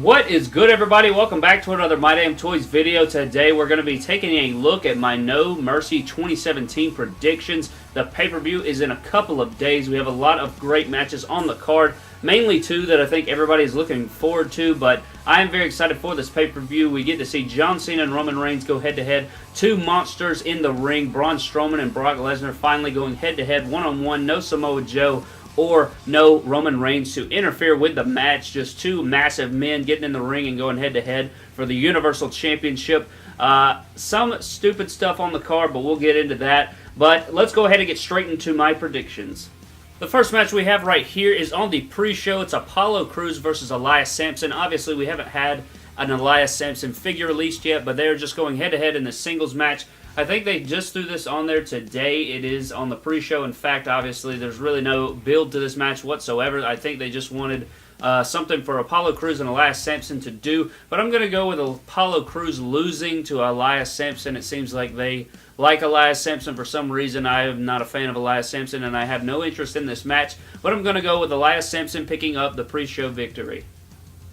What is good, everybody? Welcome back to another My Damn Toys video. Today we're going to be taking a look at my No Mercy 2017 predictions. The pay-per-view is in a couple of days. We have a lot of great matches on the card, mainly two that I think everybody is looking forward to, but I am very excited for this pay-per-view. We get to see John Cena and Roman Reigns go head-to-head. Two monsters in the ring, Braun Strowman and Brock Lesnar, finally going head-to-head, one-on-one, no Samoa Joe or no Roman Reigns to interfere with the match. Just two massive men getting in the ring and going head-to-head for the Universal Championship. Some stupid stuff on the card, but we'll get into that. But let's go ahead and get straight into my predictions. The first match we have right here is on the pre-show. It's Apollo Crews versus Elias Samson. Obviously, we haven't had an Elias Samson figure released yet, but they're just going head-to-head in the singles match. I think they just threw this on there today. It is on the pre-show. In fact, obviously, there's really no build to this match whatsoever. I think they just wanted something for Apollo Crews and Elias Samson to do. But I'm going to go with Apollo Crews losing to Elias Samson. It seems like they like Elias Samson for some reason. I am not a fan of Elias Samson, and I have no interest in this match. But I'm going to go with Elias Samson picking up the pre-show victory.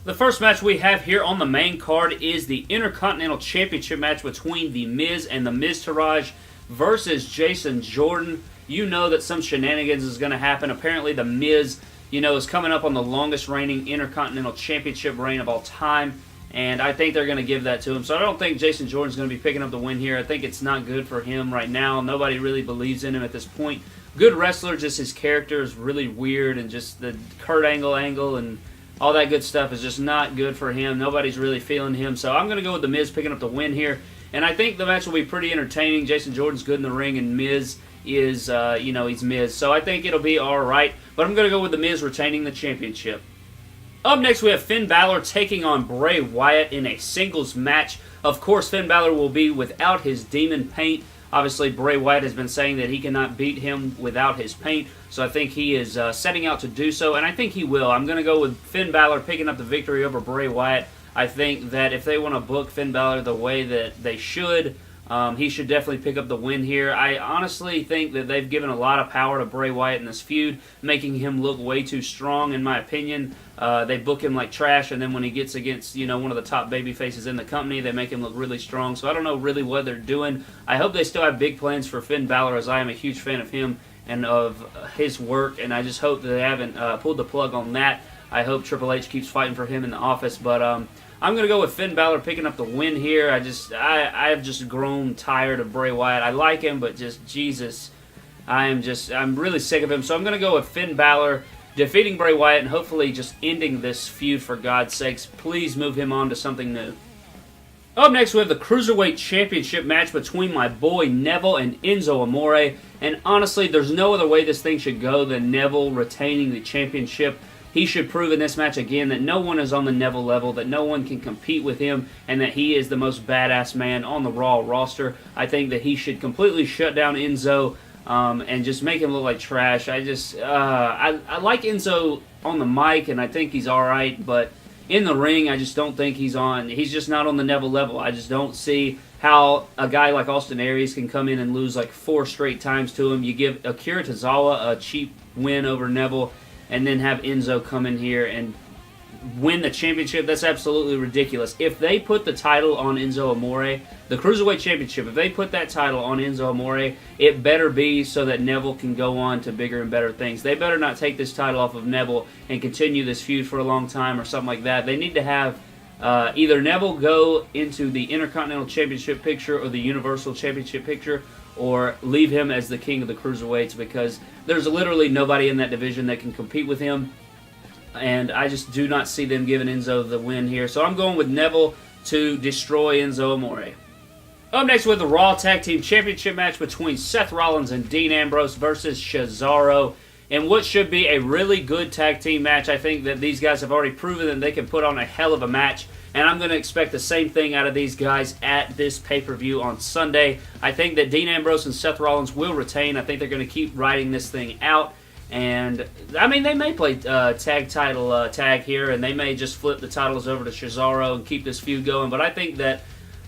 The first match we have here on the main card is the Intercontinental Championship match between The Miz and The Miztourage versus Jason Jordan. You know that some shenanigans is going to happen. Apparently The Miz, is coming up on the longest reigning Intercontinental Championship reign of all time, and I think they're going to give that to him. So I don't think Jason Jordan's going to be picking up the win here. I think it's not good for him right now. Nobody really believes in him at this point. Good wrestler, just his character is really weird, and just the Kurt Angle and all that good stuff is just not good for him. Nobody's really feeling him. So I'm going to go with The Miz picking up the win here. And I think the match will be pretty entertaining. Jason Jordan's good in the ring, and Miz is, he's Miz. So I think it'll be all right. But I'm going to go with The Miz retaining the championship. Up next, we have Finn Balor taking on Bray Wyatt in a singles match. Of course, Finn Balor will be without his demon paint. Obviously, Bray Wyatt has been saying that he cannot beat him without his paint, so I think he is setting out to do so, and I think he will. I'm going to go with Finn Balor picking up the victory over Bray Wyatt. I think that if they want to book Finn Balor the way that they should, he should definitely pick up the win here. I honestly think that they've given a lot of power to Bray Wyatt in this feud, making him look way too strong, in my opinion. They book him like trash, and then when he gets against, one of the top baby faces in the company, they make him look really strong. So I don't know really what they're doing. I hope they still have big plans for Finn Balor, as I am a huge fan of him and of his work, and I just hope that they haven't pulled the plug on that. I hope Triple H keeps fighting for him in the office, but I'm going to go with Finn Balor picking up the win here. I have just grown tired of Bray Wyatt. I like him, but just, Jesus, I'm really sick of him. So I'm going to go with Finn Balor defeating Bray Wyatt and hopefully just ending this feud for God's sakes. Please move him on to something new. Up next, we have the Cruiserweight Championship match between my boy Neville and Enzo Amore. And honestly, there's no other way this thing should go than Neville retaining the championship. He should prove in this match again that no one is on the Neville level, that no one can compete with him, and that he is the most badass man on the Raw roster. I think that he should completely shut down Enzo and just make him look like trash. I like Enzo on the mic, and I think he's alright, but in the ring, I just don't think he's just not on the Neville level. I just don't see how a guy like Austin Aries can come in and lose like 4 straight times to him. You give Akira Tozawa a cheap win over Neville, and then have Enzo come in here and win the championship. That's absolutely ridiculous. If they put the title on Enzo Amore, the Cruiserweight Championship, if they put that title on Enzo Amore, it better be so that Neville can go on to bigger and better things. They better not take this title off of Neville and continue this feud for a long time or something like that. They need to have either Neville go into the Intercontinental Championship picture or the Universal Championship picture, or leave him as the king of the Cruiserweights, because there's literally nobody in that division that can compete with him. And I just do not see them giving Enzo the win here. So I'm going with Neville to destroy Enzo Amore. Up next, with the Raw Tag Team Championship match between Seth Rollins and Dean Ambrose versus Cesaro, in what should be a really good tag team match. I think that these guys have already proven that they can put on a hell of a match, and I'm going to expect the same thing out of these guys at this pay-per-view on Sunday. I think that Dean Ambrose and Seth Rollins will retain. I think they're going to keep riding this thing out. And, I mean, they may play tag here, and they may just flip the titles over to Cesaro and keep this feud going. But I think that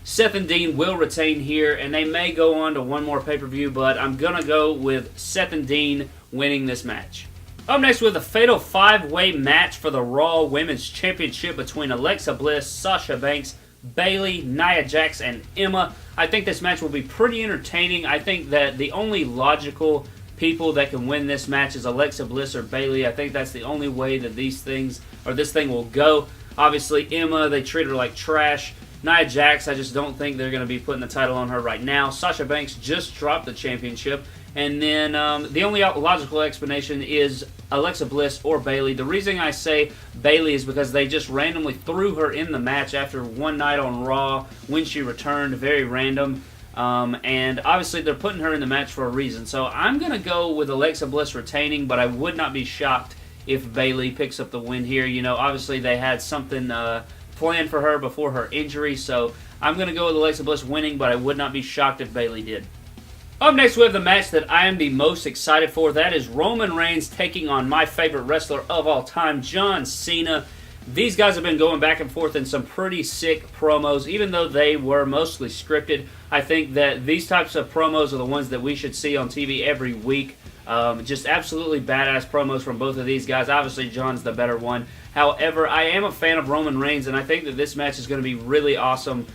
Seth and Dean will retain here, and they may go on to one more pay-per-view, but I'm going to go with Seth and Dean winning this match. Up next, we have the Fatal 5-Way match for the Raw Women's Championship between Alexa Bliss, Sasha Banks, Bayley, Nia Jax, and Emma. I think this match will be pretty entertaining. I think that the only logical people that can win this match is Alexa Bliss or Bayley. I think that's the only way that this thing will go. Obviously, Emma, they treat her like trash. Nia Jax, I just don't think they're going to be putting the title on her right now. Sasha Banks just dropped the championship. And then the only logical explanation is Alexa Bliss or Bayley. The reason I say Bayley is because they just randomly threw her in the match after one night on Raw when she returned. Very random. And obviously they're putting her in the match for a reason. So I'm going to go with Alexa Bliss retaining, but I would not be shocked if Bayley picks up the win here. You know, obviously they had something planned for her before her injury. So I'm going to go with Alexa Bliss winning, but I would not be shocked if Bayley did. Up next, we have the match that I am the most excited for. That is Roman Reigns taking on my favorite wrestler of all time, John Cena. These guys have been going back and forth in some pretty sick promos, even though they were mostly scripted. I think that these types of promos are the ones that we should see on TV every week. Just absolutely badass promos from both of these guys. Obviously, John's the better one. However, I am a fan of Roman Reigns, and I think that this match is going to be really awesome.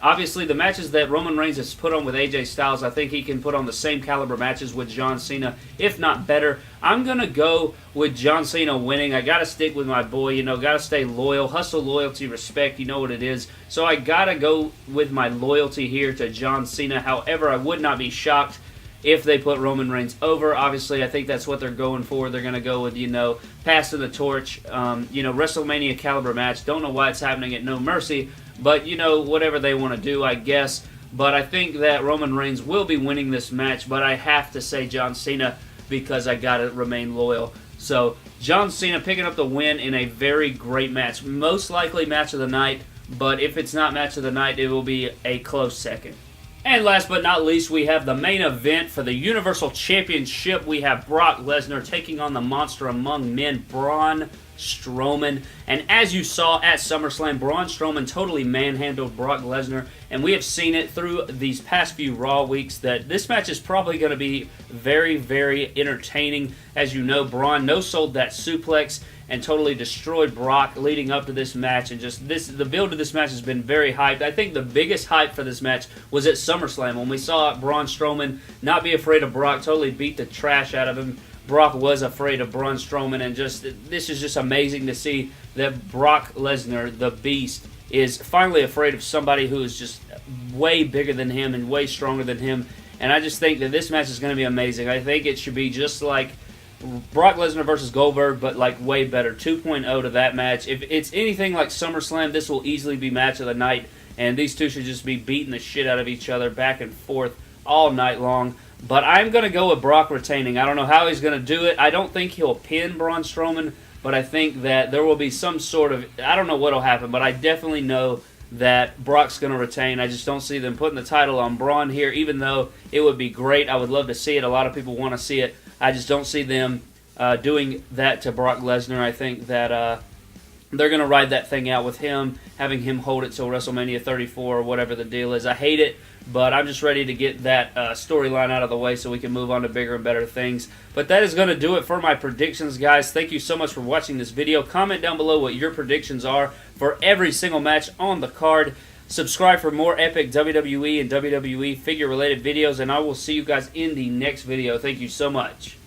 Obviously, the matches that Roman Reigns has put on with AJ Styles, I think he can put on the same caliber matches with John Cena, if not better. I'm going to go with John Cena winning. I got to stick with my boy, you know, got to stay loyal. Hustle, loyalty, respect, you know what it is. So I got to go with my loyalty here to John Cena. However, I would not be shocked if they put Roman Reigns over. Obviously, I think that's what they're going for. They're going to go with, you know, passing the torch, you know, WrestleMania caliber match. Don't know why it's happening at No Mercy, but, you know, whatever they want to do, I guess. But I think that Roman Reigns will be winning this match, but I have to say John Cena because I got to remain loyal. So, John Cena picking up the win in a very great match. Most likely match of the night, but if it's not match of the night, it will be a close second. And last but not least, we have the main event for the Universal Championship. We have Brock Lesnar taking on the monster among men, Braun Strowman. And as you saw at SummerSlam, Braun Strowman totally manhandled Brock Lesnar. And we have seen it through these past few Raw weeks that this match is probably going to be very, very entertaining. As you know, Braun no-sold that suplex and totally destroyed Brock leading up to this match. And just the build of this match has been very hyped. I think the biggest hype for this match was at SummerSlam when we saw Braun Strowman not be afraid of Brock, totally beat the trash out of him. Brock was afraid of Braun Strowman, and just this is just amazing to see that Brock Lesnar, the Beast, is finally afraid of somebody who is just way bigger than him and way stronger than him. And I just think that this match is going to be amazing. I think it should be just like Brock Lesnar versus Goldberg, but like way better. 2.0 to that match. If it's anything like SummerSlam, this will easily be match of the night, and these two should just be beating the shit out of each other back and forth all night long. But I'm going to go with Brock retaining. I don't know how he's going to do it. I don't think he'll pin Braun Strowman, but I think that there will be some sort of, I don't know what will happen, but I definitely know that Brock's going to retain. I just don't see them putting the title on Braun here, even though it would be great. I would love to see it. A lot of people want to see it. I just don't see them doing that to Brock Lesnar. I think that they're going to ride that thing out with him, having him hold it till WrestleMania 34 or whatever the deal is. I hate it, but I'm just ready to get that storyline out of the way so we can move on to bigger and better things. But that is going to do it for my predictions, guys. Thank you so much for watching this video. Comment down below what your predictions are for every single match on the card. Subscribe for more epic WWE and WWE figure-related videos, and I will see you guys in the next video. Thank you so much.